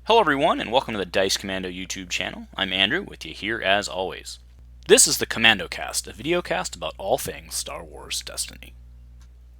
Hello everyone, and welcome to the Dice Commando YouTube channel. I'm Andrew, with you here as always. This is the Commando Cast, a video cast about all things Star Wars Destiny.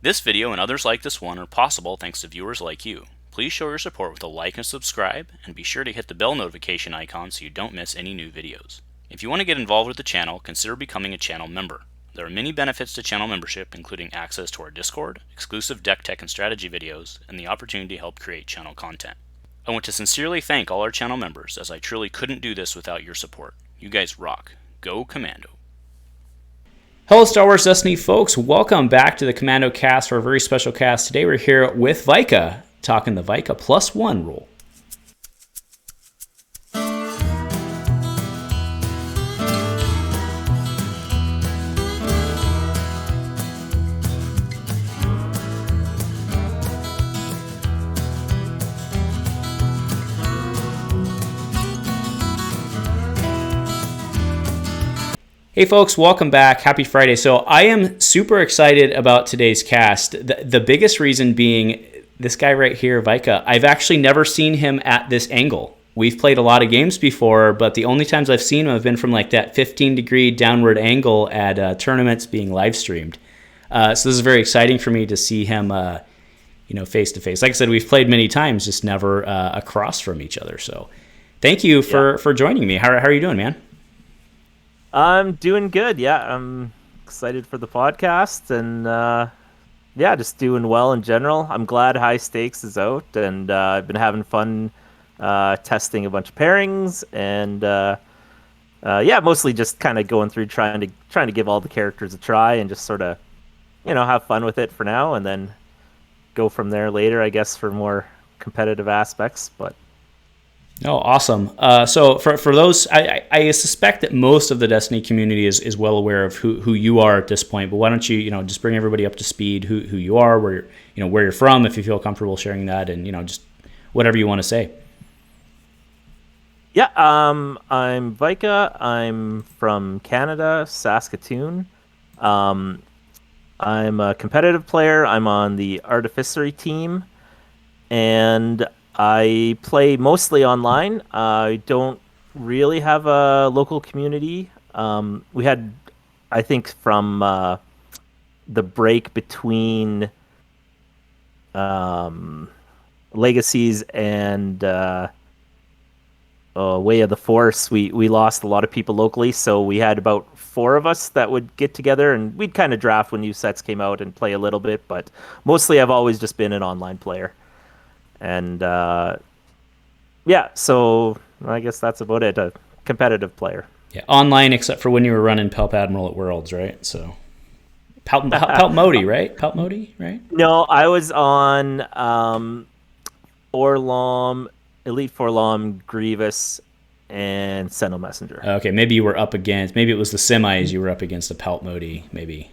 This video and others like this one are possible thanks to viewers like you. Please show your support with a like and subscribe, and be sure to hit the bell notification icon so you don't miss any new videos. If you want to get involved with the channel, consider becoming a channel member. There are many benefits to channel membership, including access to our Discord, exclusive deck tech and strategy videos, and the opportunity to help create channel content. I want to sincerely thank all our channel members, as I truly couldn't do this without your support. You guys rock. Go Commando. Hello Star Wars Destiny folks, welcome back to the Commando Cast for a very special cast. Today we're here with Vika, talking the Vika +1 rule. Hey folks, welcome back. Happy Friday. So I am super excited about today's cast. The biggest reason being this guy right here, Vika. I've actually never seen him at this angle. We've played a lot of games before, but the only times I've seen him have been from like that 15-degree downward angle at tournaments being live streamed. So this is very exciting for me to see him, face to face. Like I said, we've played many times, just never across from each other. So thank you for joining me. How are you doing, man? I'm doing good. Yeah, I'm excited for the podcast and just doing well in general. I'm glad High Stakes is out, and I've been having fun testing a bunch of pairings and mostly just kind of going through trying to give all the characters a try and just sort of have fun with it for now, and then go from there later, I guess, for more competitive aspects. But oh, awesome. So for those, I suspect that most of the Destiny community is well aware of who you are at this point, but why don't you, just bring everybody up to speed, who you are, where you're from, if you feel comfortable sharing that, and, just whatever you want to say. Yeah, I'm Vika. I'm from Canada, Saskatoon. I'm a competitive player. I'm on the Artificery team, and I play mostly online. I don't really have a local community. We had, I think, from the break between Legacies and Way of the Force, we lost a lot of people locally, so we had about 4 of us that would get together, and we'd kind of draft when new sets came out and play a little bit, but mostly I've always just been an online player. And so I guess that's about it. A competitive player. Yeah, online except for when you were running Palp Admiral at Worlds, right? So Palp Modi, right? Palp Modi, right? No, I was on Orlom, Elite Forlom, Grievous, and Sentinel Messenger. Okay, maybe you were up against. Maybe it was the semis you were up against a Palp Modi. Maybe.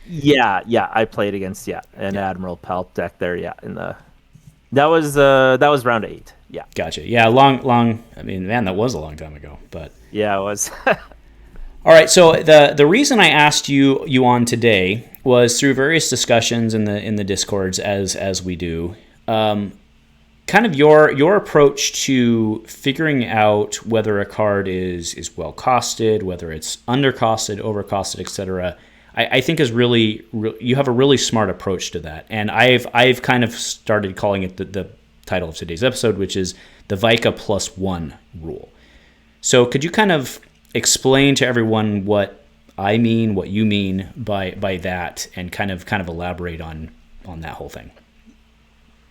Yeah, I played against an Admiral Palp deck there. Yeah, in the. That was round 8. Yeah. Gotcha. Yeah, long. I mean, man, that was a long time ago. But yeah, it was. All right. So the reason I asked you on today was through various discussions in the Discords as we do. Kind of your approach to figuring out whether a card is well costed, whether it's undercosted, overcosted, etc. I think is really you have a really smart approach to that, and I've kind of started calling it the title of today's episode, which is the Vika +1 rule. So could you kind of explain to everyone what I mean, what you mean by that, and kind of elaborate on that whole thing?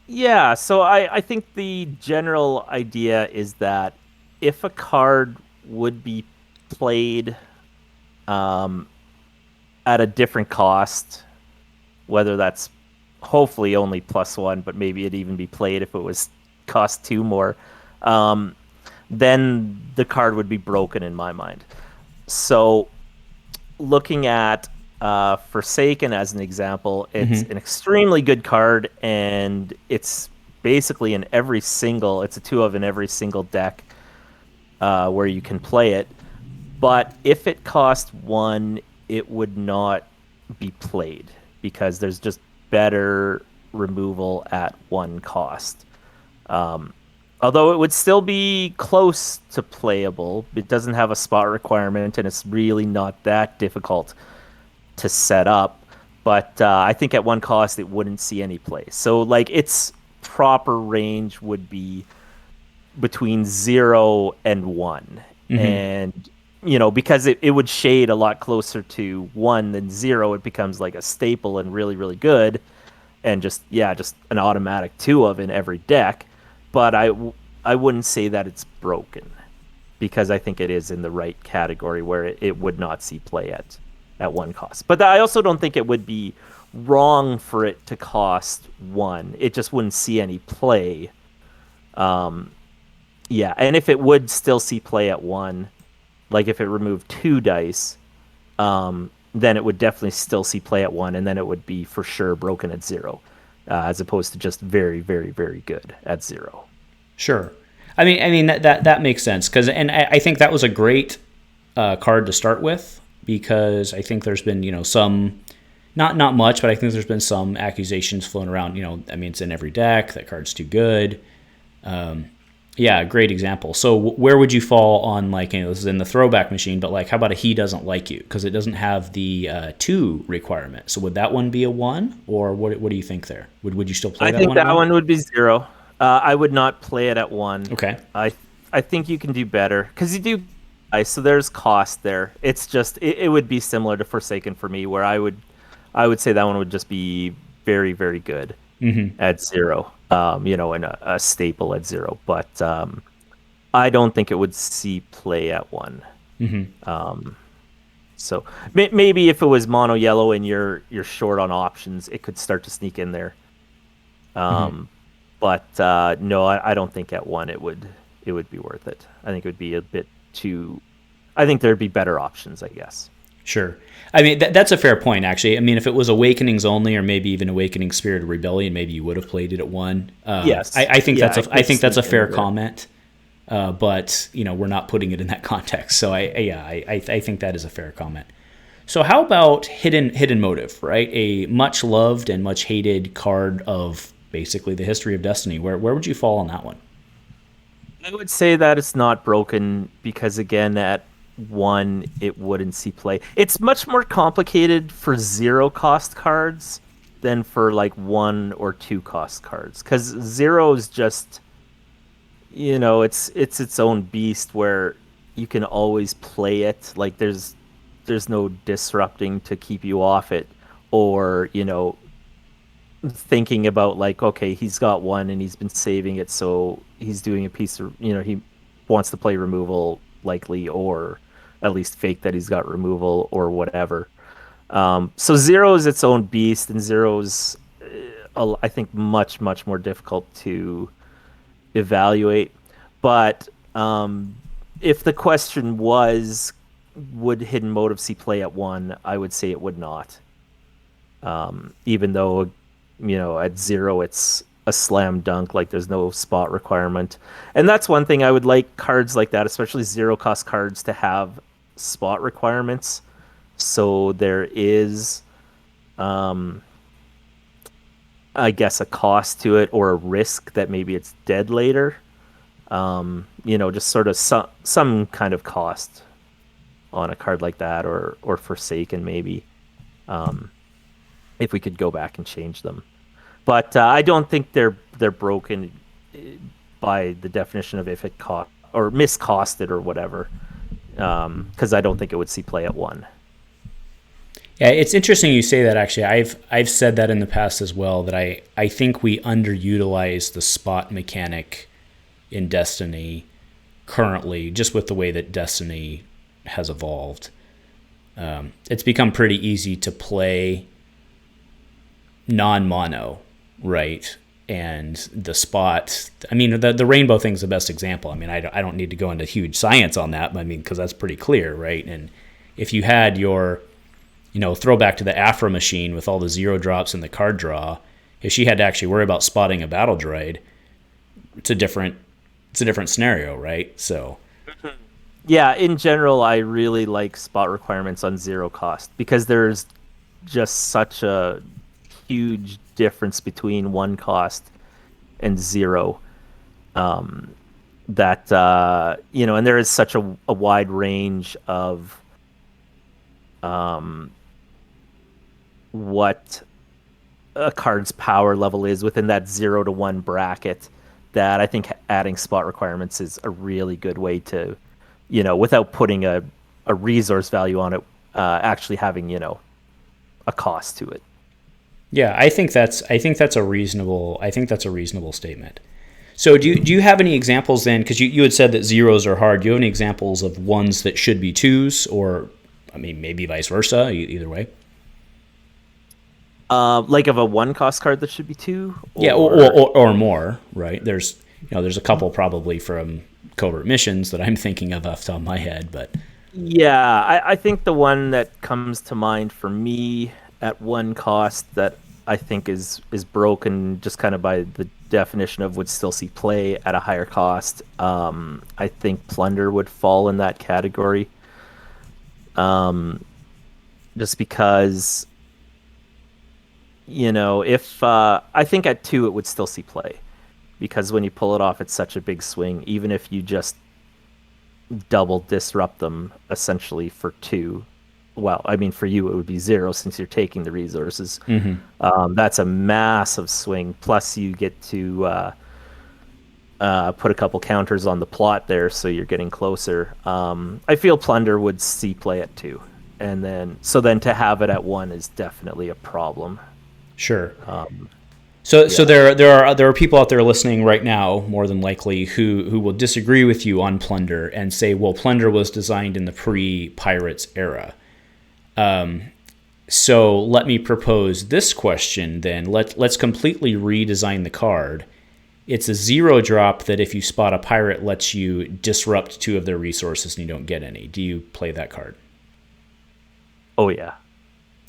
Yeah, so I think the general idea is that if a card would be played at a different cost, whether that's hopefully only +1, but maybe it'd even be played if it was cost 2 more, then the card would be broken in my mind. So looking at Forsaken as an example, it's an extremely good card, and it's basically in every single, it's a 2 of in every single deck where you can play it. But if it cost 1, it would not be played because there's just better removal at 1 cost. Although it would still be close to playable. It doesn't have a spot requirement, and it's really not that difficult to set up. But I think at one cost, it wouldn't see any play. So, like, its proper range would be between 0 and 1. Mm-hmm. And, you know, because it would shade a lot closer to 1 than 0, it becomes like a staple and really, really good. And just an automatic 2 of in every deck. But I wouldn't say that it's broken, because I think it is in the right category where it would not see play at one cost. But I also don't think it would be wrong for it to cost 1. It just wouldn't see any play. Yeah, and if it would still see play at 1, like if it removed 2 dice, then it would definitely still see play at 1, and then it would be for sure broken at 0. As opposed to just very, very, very good at 0. Sure. I mean that makes sense, and I think that was a great card to start with, because I think there's been some, not much, but I think there's been some accusations flown around. I mean, it's in every deck, that card's too good. Yeah, great example. So where would you fall on, like, this is in the throwback machine, but like, how about a he doesn't like you? Because it doesn't have the 2 requirement. So would that one be a 1, or what do you think there? Would you still play that one? I think that one would be 0. I would not play it at 1. Okay. I think you can do better, because you do. So there's cost there. It's just it would be similar to Forsaken for me, where I would say that one would just be very, very good at 0. And a staple at 0. But I don't think it would see play at 1. So maybe if it was mono yellow and you're short on options, it could start to sneak in there. But no, I don't think at 1 it would be worth it. I think it would be a bit too. I think there'd be better options, I guess. Sure. I mean, that's a fair point, actually. I mean, if it was Awakenings only, or maybe even Awakening Spirit of Rebellion, maybe you would have played it at 1. Yes. I think that's a fair comment. But we're not putting it in that context. So I think that is a fair comment. So how about Hidden Motive, right? A much loved and much hated card of basically the history of Destiny. Where would you fall on that one? I would say that it's not broken, because again, at 1 it wouldn't see play. It's much more complicated for 0 cost cards than for like 1 or 2 cost cards, because 0 is just it's its own beast, where you can always play it. Like there's no disrupting to keep you off it, or thinking about like, okay, he's got 1 and he's been saving it, so he's doing a piece of he wants to play removal likely, or at least fake that he's got removal or whatever. So 0 is its own beast, and 0's I think much more difficult to evaluate. But if the question was, would Hidden Motive see play at 1, I would say it would not. Even though at 0 it's a slam dunk, like there's no spot requirement. And that's one thing I would like cards like that, especially 0 cost cards, to have spot requirements, so there is I guess a cost to it, or a risk that maybe it's dead later. Just sort of some kind of cost on a card like that, or Forsaken maybe, if we could go back and change them. But I don't think they're broken by the definition of if it cost or miscosted or whatever, because I don't think it would see play at 1. Yeah, it's interesting you say that, actually. I've said that in the past as well, that I think we underutilize the spot mechanic in Destiny currently, just with the way that Destiny has evolved. It's become pretty easy to play non-mono, right? And the spot, I mean, the rainbow thing's the best example. I mean, I don't need to go into huge science on that, but I mean, because that's pretty clear, right? And if you had your, throwback to the Afra machine with all the 0 drops and the card draw, if she had to actually worry about spotting a battle droid, it's a different scenario, right? So yeah, in general, I really like spot requirements on 0 cost, because there's just such a huge difference between 1 cost and 0. that and there is such a wide range of what a card's power level is within that 0 to 1 bracket, that I think adding spot requirements is a really good way to, without putting a resource value on it, actually having, a cost to it. Yeah, I think that's a reasonable statement. So do you have any examples then? Because you had said that zeros are hard. Do you have any examples of ones that should be twos, or maybe vice versa? Either way. Like of a 1 cost card that should be 2? Yeah, or more, right? There's a couple probably from Covert Missions that I'm thinking of off the top of my head, but yeah, I think the one that comes to mind for me at 1 cost that I think is broken just kind of by the definition of would still see play at a higher cost. I think Plunder would fall in that category. Just because, if I think at 2 it would still see play, because when you pull it off, it's such a big swing. Even if you just double disrupt them essentially for 2. Well, I mean, for you, it would be 0 since you're taking the resources. Mm-hmm. That's a massive swing. Plus, you get to put a couple counters on the plot there, so you're getting closer. I feel Plunder would see play at 2. And then to have it at 1 is definitely a problem. Sure. So there are people out there listening right now, more than likely, who will disagree with you on Plunder and say, well, Plunder was designed in the pre-Pirates era. So let me propose this question then. Let's completely redesign the card. It's a 0 drop that if you spot a pirate lets you disrupt 2 of their resources and you don't get any. Do you play that card? Oh yeah.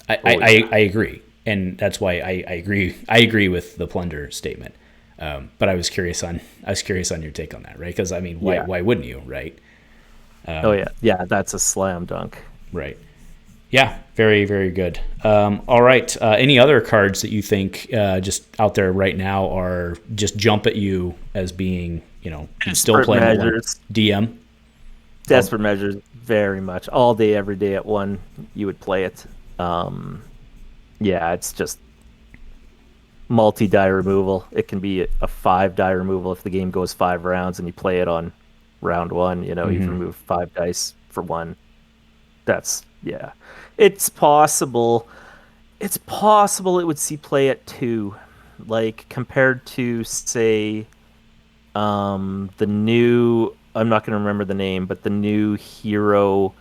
I agree. And that's why I agree with the Plunder statement. But I was curious on your take on that, right? Because why wouldn't you, right? Yeah, that's a slam dunk. Right. Yeah, very, very good. All right. Any other cards that you think just out there right now are just jump at you as being, still playing measures. DM? Desperate measures, very much. All day, every day at 1, you would play it. Yeah, it's just multi-die removal. It can be a 5-die removal if the game goes 5 rounds and you play it on round 1. You've removed 5 dice for 1. That's, yeah. It's possible it would see play at 2, like compared to, say, the new, I'm not going to remember the name, but the new hero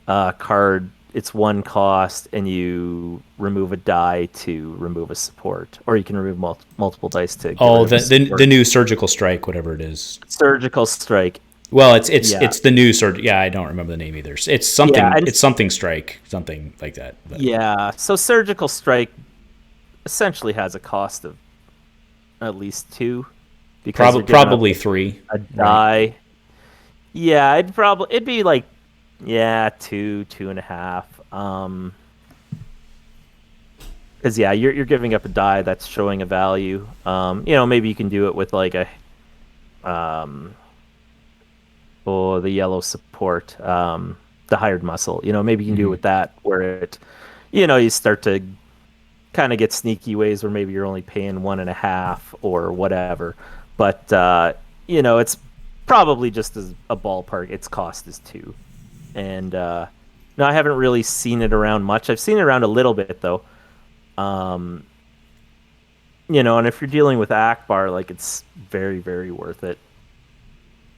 card. It's 1 cost, and you remove a die to remove a support, or you can remove multiple dice to. The new surgical strike, whatever it is. Surgical strike. Well, it's the new Yeah, I don't remember the name either. It's something. Yeah, it's something strike, something like that. But. Yeah. So surgical strike essentially has a cost of at least 2. Because probably 3. A die. Right? Yeah, it'd be like. Yeah, 2.5. Because you're giving up a die that's showing a value. Maybe you can do it with like a, the yellow support, the hired muscle. Maybe you can do it with that, where it, you start to kind of get sneaky ways where maybe you're only paying 1.5 or whatever. But it's probably just as a ballpark. Its cost is 2. And no, I haven't really seen it around much. I've seen it around a little bit though. And if you're dealing with Akbar, like, it's very, very worth it.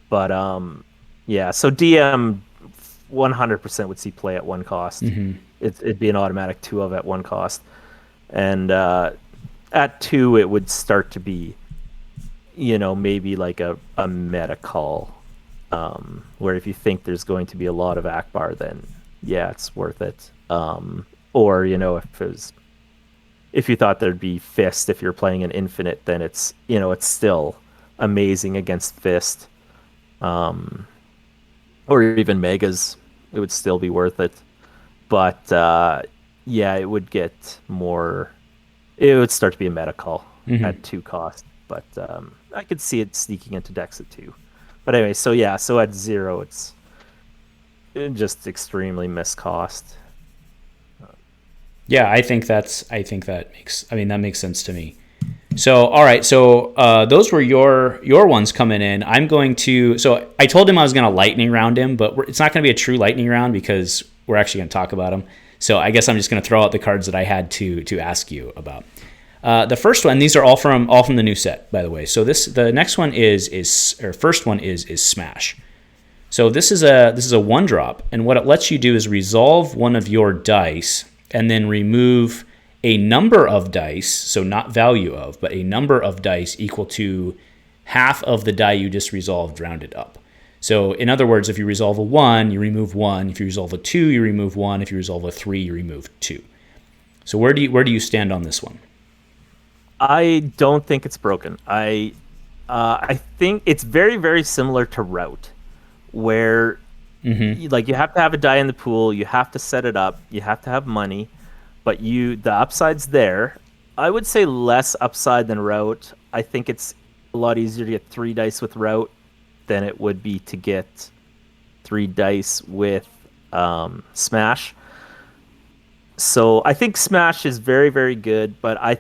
But yeah, so DM 100% would see play at 1 cost. Mm-hmm. It'd be an automatic 2 of at 1 cost, and at 2 it would start to be, maybe like a meta call. Where if you think there's going to be a lot of Akbar, then yeah, it's worth it. Or if you thought there'd be Fist, if you're playing an Infinite, then it's still amazing against Fist. Or even Megas, it would still be worth it. But yeah, it would get more. It would start to be a meta call at 2 cost. But I could see it sneaking into decks at 2. But anyway, so yeah, so at 0, it's just extremely miscost. Yeah, I think that makes sense to me. So, all right, so those were your ones coming in. I'm going to. So I told him I was going to lightning round him, but it's not going to be a true lightning round because we're actually going to talk about him. So I guess I'm just going to throw out the cards that I had to ask you about. The first one, these are all from the new set, by the way. So the next one first one is Smash. So this is a 1-drop, and what it lets you do is resolve one of your dice and then remove a number of dice, so not value of, but a number of dice equal to half of the die you just resolved rounded up. So in other words, if you resolve a 1, you remove 1. If you resolve a 2, you remove 1. If you resolve a 3, you remove 2. So where do you stand on this one? I don't think it's broken. I think it's very, very similar to Route, where you have to have a die in the pool, you have to set it up, you have to have money, but the upside's there. I would say less upside than Route. I think it's a lot easier to get 3 dice with Route than it would be to get 3 dice with Smash. So I think Smash is very, very good, but I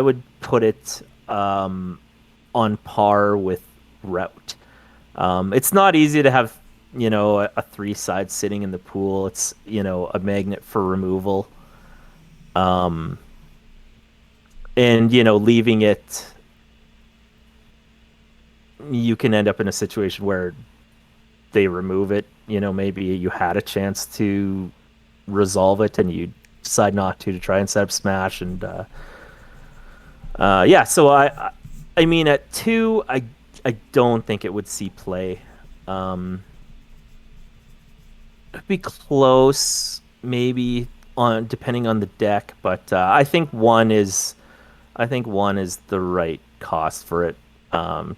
would put it on par with Route. It's not easy to have, a 3-side sitting in the pool. It's, a magnet for removal. And, leaving it, you can end up in a situation where they remove it. Maybe you had a chance to resolve it and you decide not to try and set up Smash. And, so I mean, at 2, I don't think it would see play. It'd be close, maybe depending on the deck, but I think 1 is the right cost for it.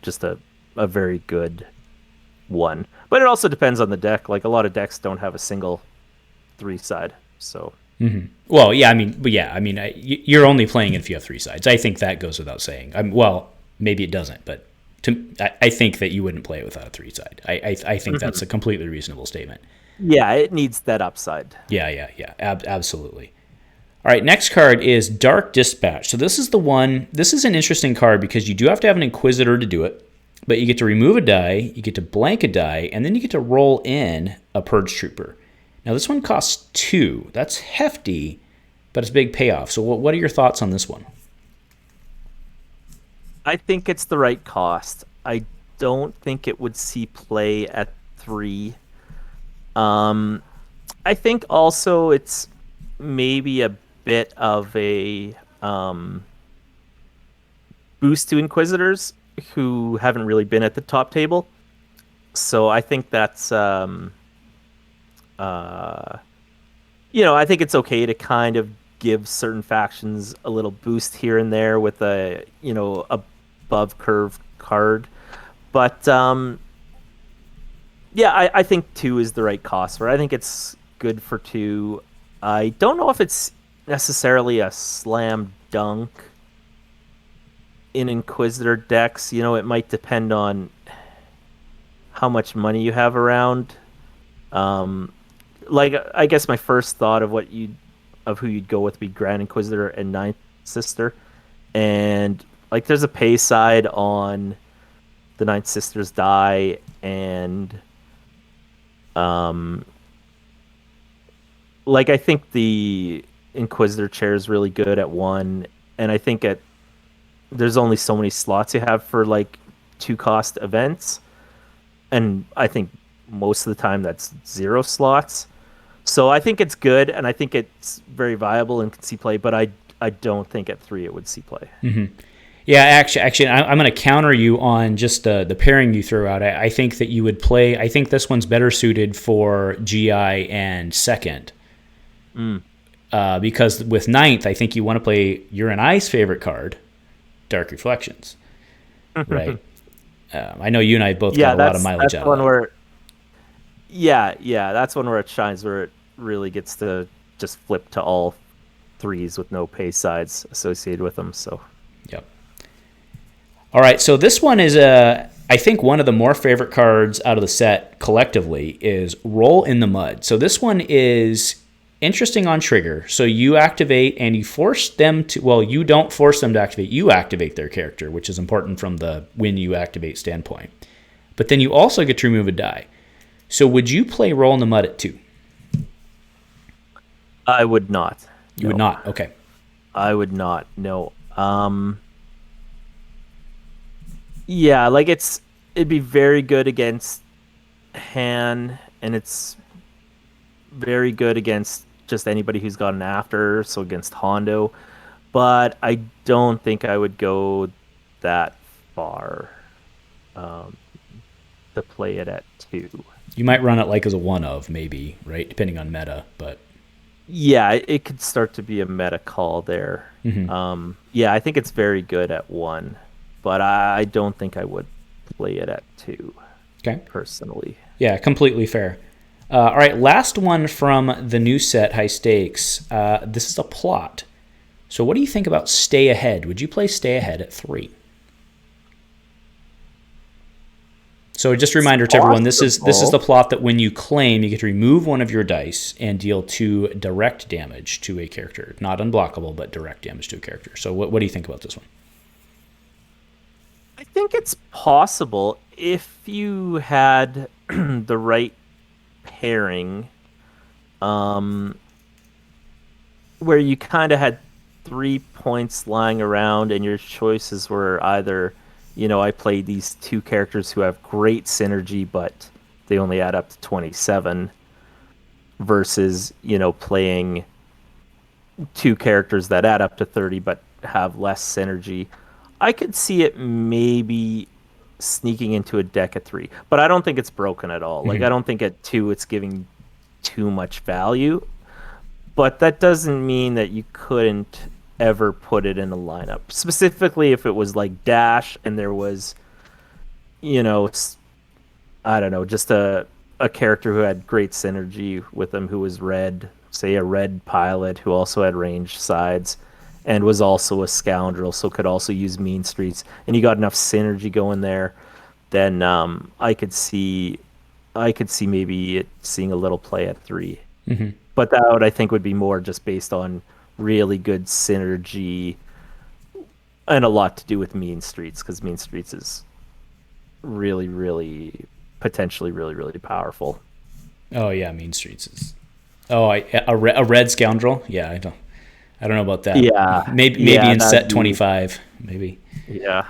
Just a very good 1, but it also depends on the deck. Like a lot of decks don't have a single 3-side, so. Mm-hmm. Well, yeah, you're only playing it if you have 3 sides. I think that goes without saying. Well, maybe it doesn't, but I think that you wouldn't play it without a 3-side. I think that's a completely reasonable statement. Yeah, it needs that upside. Yeah, absolutely. All right, next card is Dark Dispatch. So this is an interesting card because you do have to have an Inquisitor to do it, but you get to remove a die, you get to blank a die, and then you get to roll in a Purge Trooper. Now this one costs 2. That's hefty, but it's a big payoff. So what are your thoughts on this one? I think it's the right cost. I don't think it would see play at 3. I think also it's maybe a bit of a boost to Inquisitors who haven't really been at the top table. So I think that's I think it's okay to kind of give certain factions a little boost here and there with a above curve card, but I think 2 is the right cost for it. I think it's good for 2. I don't know if it's necessarily a slam dunk in Inquisitor decks. It might depend on how much money you have around. I guess my first thought of who you'd go with would be Grand Inquisitor and Ninth Sister, and there's a pay side on the Ninth Sister's die, and I think the Inquisitor chair is really good at 1, and I think there's only so many slots you have for 2-cost events, and I think most of the time that's 0 slots. So I think it's good, and I think it's very viable and can see play, but I don't think at 3 it would see play. Mm-hmm. Yeah, actually, I'm going to counter you on just the pairing you threw out. I think that you would play. I think this one's better suited for GI and second, because with ninth, I think you want to play your and I's favorite card, Dark Reflections, right? I know you and I both got a lot of mileage out of that. That's one where it shines, where it really gets to just flip to all 3s with no pay sides associated with them. So, yep. All right, so this one is I think one of the more favorite cards out of the set collectively is Roll in the Mud. So this one is interesting on trigger. So you activate and you force them to, well, you don't force them to activate, you activate their character, which is important from the when you activate standpoint. But then you also get to remove a die. So would you play Roll in the Mud at 2? I would not. You would not? Okay. I would not, no. Yeah, like it'd be very good against Han, and it's very good against just anybody who's gotten after, so against Hondo. But I don't think I would go that far to play it at 2. You might run it like as a 1 of, maybe, right? Depending on meta, but... Yeah, it could start to be a meta call there. Mm-hmm. Yeah, I think it's very good at 1, but I don't think I would play it at 2. Okay. Personally. Yeah, completely fair. All right, last one from the new set, High Stakes. This is a plot. So what do you think about Stay Ahead? Would you play Stay Ahead at 3? So just a reminder to everyone, this is the plot that when you claim, you get to remove one of your dice and deal 2 direct damage to a character. Not unblockable, but direct damage to a character. So what do you think about this one? I think it's possible if you had the right pairing, where you kind of had 3 points lying around and your choices were either, I played these 2 characters who have great synergy, but they only add up to 27, versus, playing 2 characters that add up to 30 but have less synergy. I could see it maybe sneaking into a deck at 3, but I don't think it's broken at all. Like, I don't think at 2 it's giving too much value, but that doesn't mean that you couldn't ever put it in a lineup. Specifically, if it was like Dash and there was, I don't know, just a character who had great synergy with them, who was red, say a red pilot who also had ranged sides and was also a scoundrel, so could also use mean streets, and you got enough synergy going there, then I could see maybe it seeing a little play at 3. Mm-hmm. But that I think would be more just based on really good synergy and a lot to do with mean streets, because mean streets is really, really potentially really, really powerful. Oh yeah, mean streets is. Oh, a red scoundrel. Yeah, I don't know about that. Yeah, maybe in set 25, maybe. Yeah.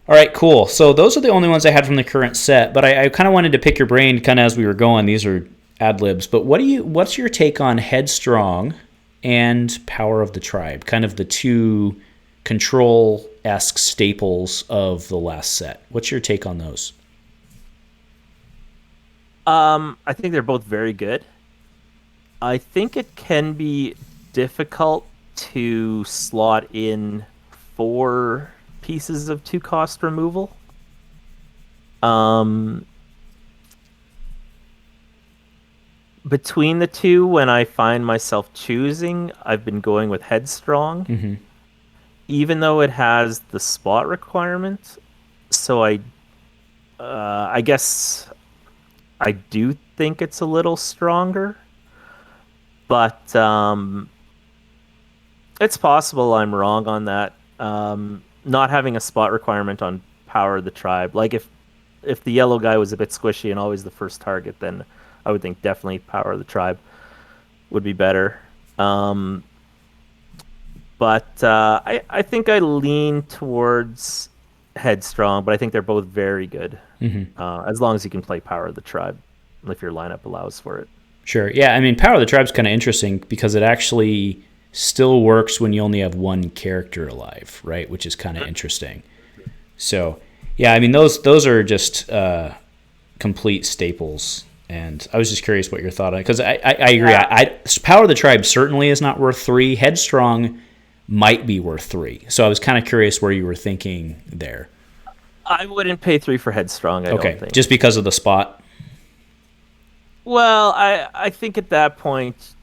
All right, cool. So those are the only ones I had from the current set, but I kind of wanted to pick your brain kind of as we were going. These are ad libs, but what's your take on Headstrong and Power of the Tribe? Kind of the 2 control-esque staples of the last set. What's your take on those? I think they're both very good. I think it can be difficult to slot in 4 pieces of 2 cost removal. Between the 2, when I find myself choosing, I've been going with Headstrong, even though it has the spot requirement. So I guess I do think it's a little stronger, but it's possible I'm wrong on that. Not having a spot requirement on Power of the Tribe, like if the yellow guy was a bit squishy and always the first target, then I would think definitely Power of the Tribe would be better. But I think I lean towards Headstrong, but I think they're both very good. As long as you can play Power of the Tribe, if your lineup allows for it. Sure. Yeah, I mean, Power of the Tribe is kind of interesting because it actually still works when you only have 1 character alive, right? Which is kind of interesting. So, yeah, I mean, those are just complete staples. And I was just curious what your thought on it, because I agree. Yeah. Power of the Tribe certainly is not worth 3. Headstrong might be worth 3. So I was kind of curious where you were thinking there. I wouldn't pay 3 for Headstrong, I don't think. Just because of the spot? Well, I think at that point,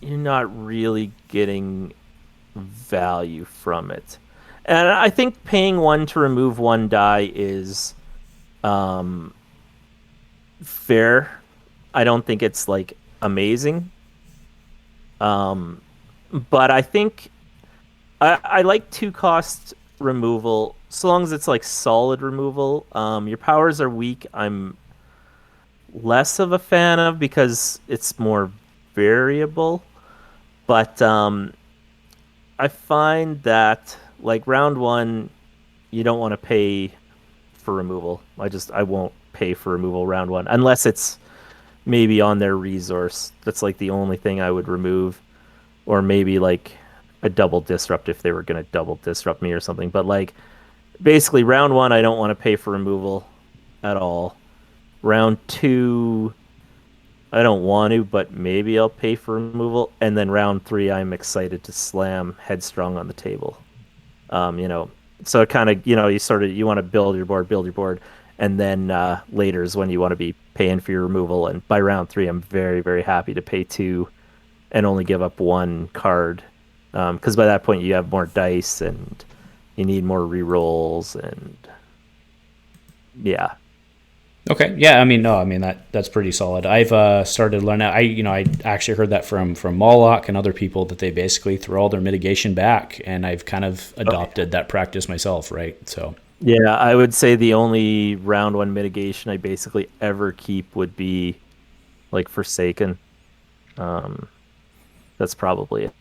you're not really getting value from it. And I think paying 1 to remove 1 die is fair. I don't think it's like amazing. But I think I like 2-cost removal so long as it's like solid removal. Your powers are weak. I'm less of a fan of because it's more variable. But I find that like round 1, you don't want to pay for removal. I won't pay for removal round 1 unless it's maybe on their resource. That's like the only thing I would remove, or maybe like a double disrupt if they were going to double disrupt me or something. But like basically round 1, I don't want to pay for removal at all. Round 2, I don't want to, but maybe I'll pay for removal. And then round 3, I'm excited to slam Headstrong on the table. So it kind of, you want to build your board, and then later is when you want to be paying for your removal. And by round 3, I'm very, very happy to pay 2 and only give up 1 card, because by that point you have more dice and you need more rerolls, and yeah. Okay, yeah, that's pretty solid. I've started learning. I actually heard that from Moloch and other people that they basically throw all their mitigation back, and I've kind of adopted that practice myself, right? So yeah, I would say the only round 1 mitigation I basically ever keep would be like Forsaken. That's probably it.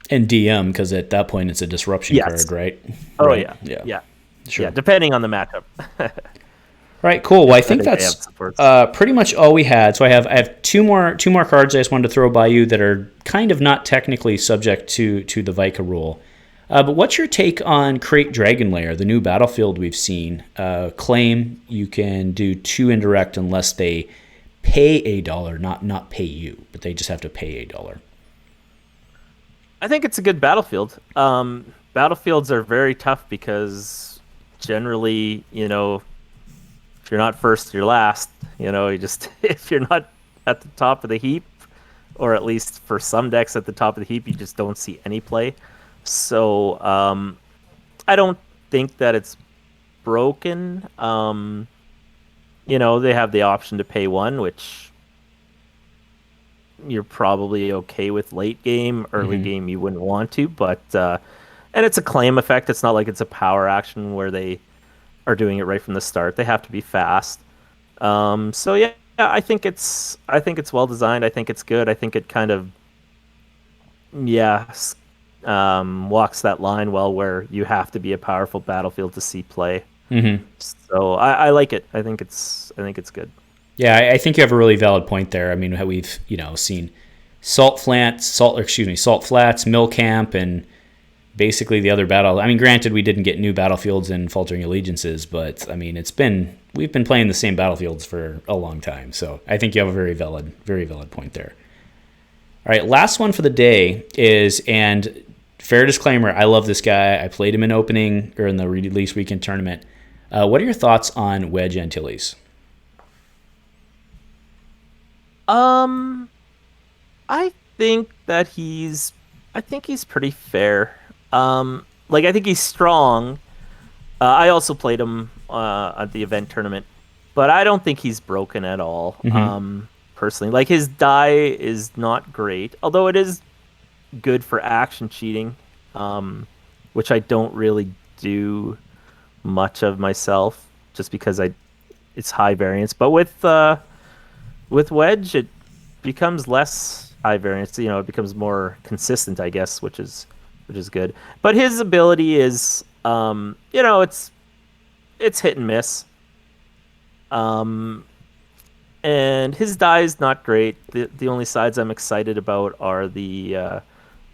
And DM, because at that point it's a disruption card, right? Oh right. Yeah. Sure. Yeah, depending on the matchup. Right, cool. Well, I think that's pretty much all we had. So I have two more cards I just wanted to throw by you that are kind of not technically subject to the Vika Rule. But what's your take on Create Dragon Lair, the new battlefield we've seen? Claim you can do 2 indirect unless they pay $1, not pay you, but they just have to pay $1. I think it's a good battlefield. Battlefields are very tough because generally, if you're not first, you're last. You just if you're not at the top of the heap, or at least for some decks at the top of the heap, you just don't see any play. So I don't think that it's broken. They have the option to pay 1, which you're probably okay with late game. Early game, you wouldn't want to, but and it's a claim effect. It's not like it's a power action where they are doing it right from the start. They have to be fast. So yeah, I think it's well designed. I think it's good. I think it kind of walks that line well where you have to be a powerful battlefield to see play. So I like it. I think it's good. Yeah, I think you have a really valid point there. I mean, how we've seen Salt Flats, Mill Camp, and basically the other battle. I mean, granted, we didn't get new battlefields in Faltering Allegiances, but I mean, we've been playing the same battlefields for a long time. So I think you have a very valid point there. All right, last one for the day is, and fair disclaimer, I love this guy. I played him in opening or in the release weekend tournament. What are your thoughts on Wedge Antilles? I think he's pretty fair. I think he's strong. I also played him at the event tournament, but I don't think he's broken at all. Personally, like his die is not great, although it is good for action cheating, which I don't really do much of myself, just because it's high variance. But with Wedge, it becomes less high variance. It becomes more consistent, I guess, which is good. But his ability is, it's hit and miss. And his die is not great. The only sides I'm excited about are the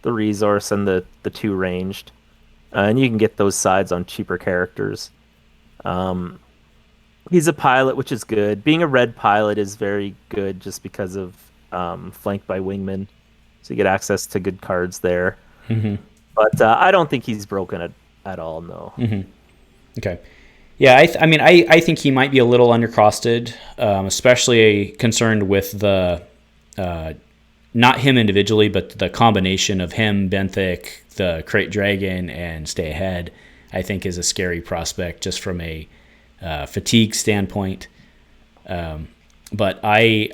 resource and the 2 ranged, and you can get those sides on cheaper characters. He's a pilot, which is good. Being a red pilot is very good just because of flanked by wingmen, so you get access to good cards there. But I don't think he's broken at all. No. Okay. Yeah, I think he might be a little undercosted, especially concerned with the not him individually, but the combination of him, Benthic, the Crate Dragon, and Stay Ahead, I think is a scary prospect just from a fatigue standpoint. But I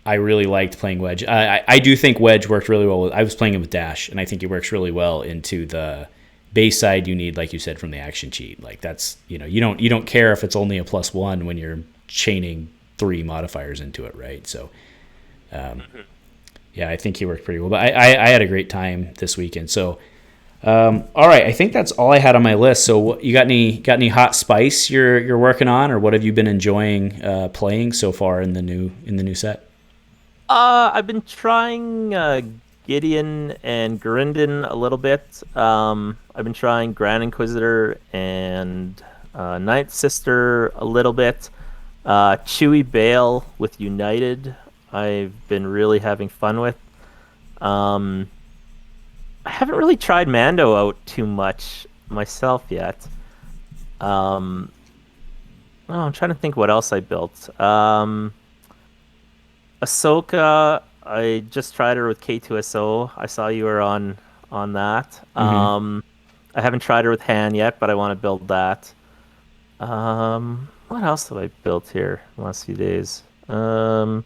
really liked playing Wedge. I do think Wedge worked really well. I was playing him with Dash, and I think he works really well into the base side you need, like you said, from the action cheat. Like that's, you don't care if it's only a +1 when you're chaining 3 modifiers into it, right? So, yeah, I think he worked pretty well. But I had a great time this weekend. So, all right, I think that's all I had on my list. So, you got any hot spice you're working on, or what have you been enjoying playing so far in the new set? I've been trying Gideon and Gurindin a little bit. I've been trying Grand Inquisitor and Ninth Sister a little bit. Chewie Bale with United, I've been really having fun with. I haven't really tried Mando out too much myself yet. I'm trying to think what else I built. Ahsoka, I just tried her with K2SO. I saw you were on that. I haven't tried her with Han yet, but I want to build that. What else have I built here in the last few days? I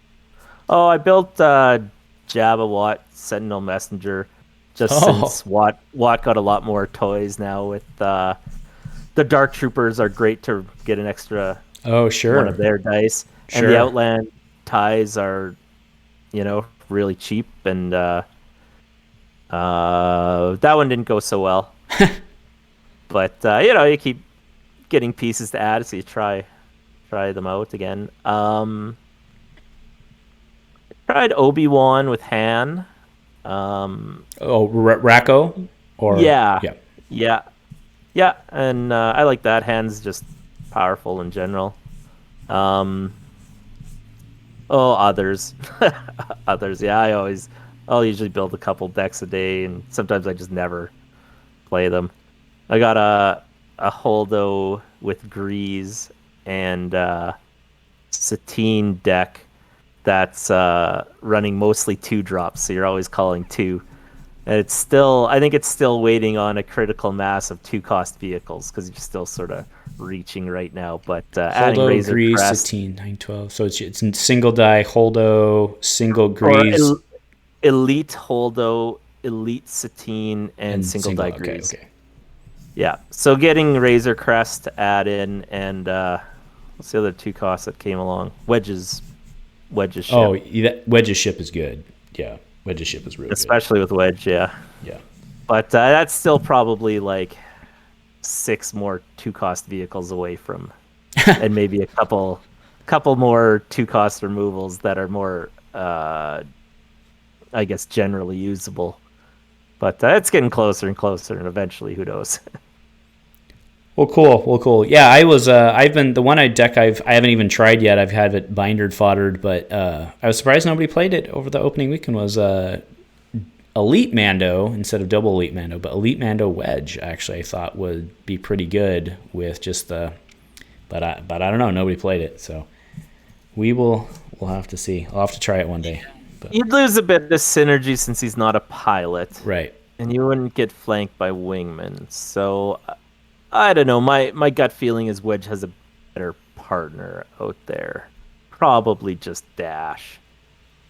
built Jabba Watt Sentinel Messenger, just since Watt got a lot more toys now with the Dark Troopers are great to get an extra one of their dice. Sure. And the Outland ties are, really cheap, and that one didn't go so well. But you keep getting pieces to add, so you try them out again. Tried Obi-Wan with Han. Racco? Or yeah, and I like that. Han's just powerful in general. Others. Yeah, I'll usually build a couple decks a day, and sometimes I just never play them. I got a Holdo with Grease and Satine deck that's running mostly 2-drops, so you're always calling 2. And I think it's still waiting on a critical mass of 2-cost vehicles, because you're still sort of reaching right now. But adding Razor Grease, Crest, Satine, 912. So it's single die Holdo, single Grease, Elite Holdo, Elite Satine, and single die Grease. Okay. Yeah, so getting Razor Crest to add in, and what's the other 2 costs that came along? Wedge's ship. Oh, Wedge's ship is good. Yeah, Wedge's ship is really especially good. with Wedge, yeah. Yeah. But that's still probably like 6 more 2-cost vehicles away from, and maybe a couple more 2-cost removals that are more, I guess, generally usable. But it's getting closer and closer, and eventually, who knows? Well, cool. Yeah, I've been the one deck I haven't even tried yet. I've had it bindered, foddered, but I was surprised nobody played it over the opening weekend. Was Elite Mando instead of double Elite Mando, but Elite Mando Wedge actually I thought would be pretty good with just the, but I don't know. Nobody played it, so we'll have to see. I'll have to try it one day. But You'd lose a bit of synergy since he's not a pilot, right? And you wouldn't get flanked by wingmen. So I don't know. My gut feeling is Wedge has a better partner out there. Probably just Dash.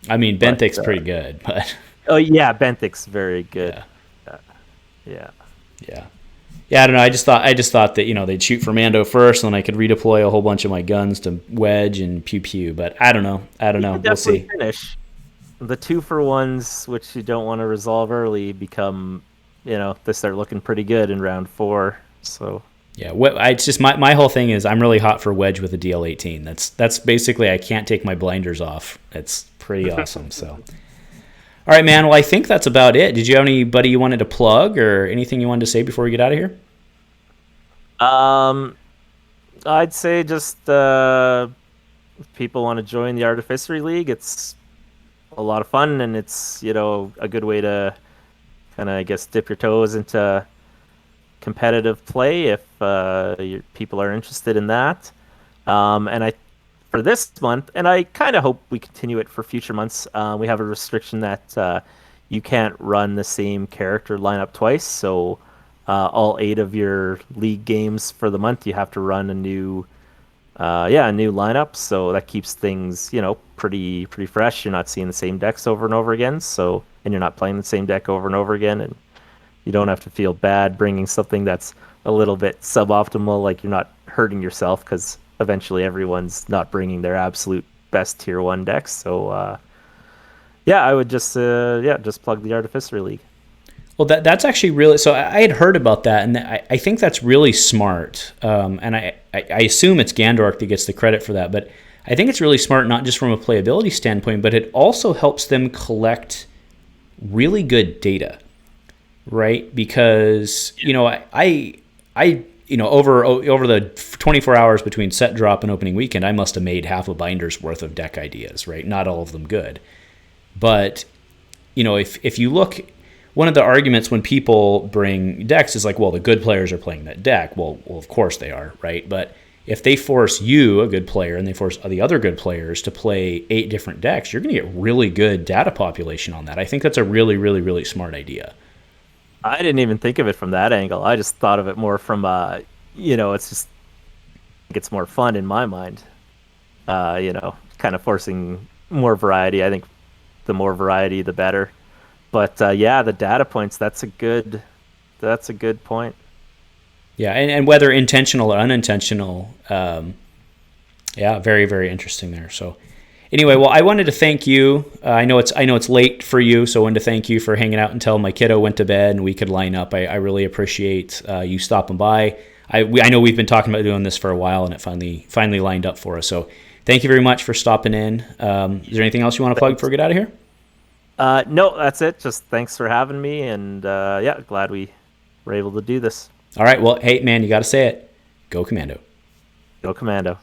I mean, Benthic's pretty good, but oh yeah, Benthic's very good. Yeah. I don't know. I just thought that they'd shoot for Mando first, and then I could redeploy a whole bunch of my guns to Wedge and pew pew. But I don't know. We'll see. Finish. The 2-for-1s, which you don't want to resolve early, become, they start looking pretty good in round 4. So yeah, it's just my whole thing is I'm really hot for Wedge with a DL18. That's basically I can't take my blinders off. It's pretty awesome. So, all right, man. Well, I think that's about it. Did you have anybody you wanted to plug or anything you wanted to say before we get out of here? I'd say just if people want to join the Artificery League, it's a lot of fun, and it's a good way to kind of, I guess, dip your toes into competitive play if people are interested in that. And I for this month, and I kind of hope we continue it for future months. We have a restriction that you can't run the same character lineup twice. So all 8 of your league games for the month, you have to run a new lineup. So that keeps things, pretty fresh. You're not seeing the same decks over and over again. So, and you're not playing the same deck over and over again, and you don't have to feel bad bringing something that's a little bit suboptimal. Like you're not hurting yourself because eventually everyone's not bringing their absolute best tier 1 decks. So I would just plug the Artificer League. Well, that's actually really, so I had heard about that, and I think that's really smart. And I assume it's Gandork that gets the credit for that, but I think it's really smart, not just from a playability standpoint, but it also helps them collect really good data, right? Because, over the 24 hours between set drop and opening weekend, I must have made half a binder's worth of deck ideas, right? Not all of them good. But, if you look, one of the arguments when people bring decks is like, well, the good players are playing that deck. Well, of course they are, right? But if they force you, a good player, and they force the other good players to play 8 different decks, you're going to get really good data population on that. I think that's a really, really, really smart idea. I didn't even think of it from that angle. I just thought of it more from, it's more fun in my mind. Kind of forcing more variety. I think the more variety, the better. But the data points, that's a good point. Yeah, and whether intentional or unintentional, very, very interesting there. So anyway, well, I wanted to thank you. I know it's late for you, so I wanted to thank you for hanging out until my kiddo went to bed and we could line up. I really appreciate you stopping by. I know we've been talking about doing this for a while, and it finally lined up for us. So thank you very much for stopping in. Is there anything else you want to plug before we get out of here? No, that's it. Just thanks for having me, and glad we were able to do this. All right. Well, hey, man, you got to say it. Go Commando. Go Commando.